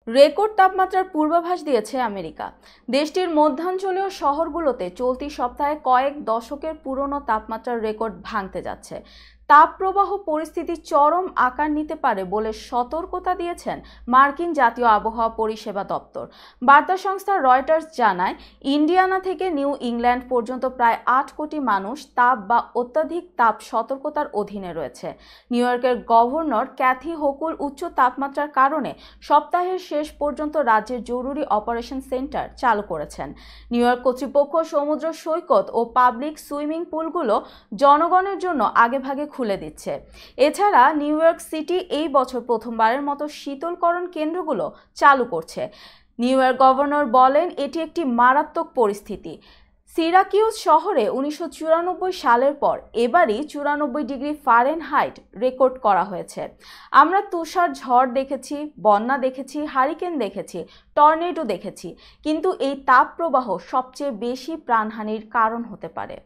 Record তাপমাত্রার পূর্বাভাস দিয়েছে আমেরিকা। দেশটির মধ্যাঞ্চলীয় শহরগুলোতে চলতি সপ্তাহে কয়েক দশকের পুরনো তাপমাত্রার রেকর্ড ভাঙতে যাচ্ছে। তাপপ্রবাহ পরিস্থিতি চরম আকার নিতে পারে বলে সতর্কতা দিয়েছেন মার্কিন জাতীয় আবহাওয়া পরিষেবা দপ্তর। বার্তা সংস্থা রয়টার্স জানায়, ইন্ডিয়ানা থেকে নিউ ইংল্যান্ড পর্যন্ত প্রায় ৮ কোটি মানুষ তাপ বা অত্যাধিক তাপ সতর্কতার অধীনে রয়েছে। নিউ ইয়র্কের গভর্নর ক্যাথি হোকুল উচ্চ তাপমাত্রার কারণে সপ্তাহের শেষ পর্যন্ত রাজ্যের জরুরি অপারেশন সেন্টার চালু করেছেন। নিউ ইয়র্ক কর্তৃপক্ষ সমুদ্র সৈকত ও পাবলিক সুইমিং পুলগুলো জনগণের জন্য আগেভাগে খুলে দিচ্ছে। এছাড়া নিউ ইয়র্ক সিটি এই বছর প্রথমবারের মতো শীতলকরণ কেন্দ্রগুলো চালু করছে। নিউ ইয়র্ক গভর্নর বলেন, এটি একটি মারাত্মক পরিস্থিতি। সিরাকিউজ শহরে 1994 সালের পর এবারই 94 ডিগ্রি ফারেনহাইট রেকর্ড করা হয়েছে। আমরা তুষার ঝড় দেখেছি, বন্যা দেখেছি, হারিকেন দেখেছি, টর্নেডো দেখেছি, কিন্তু এই তাপপ্রবাহ সবচেয়ে বেশি প্রাণহানির কারণ হতে পারে।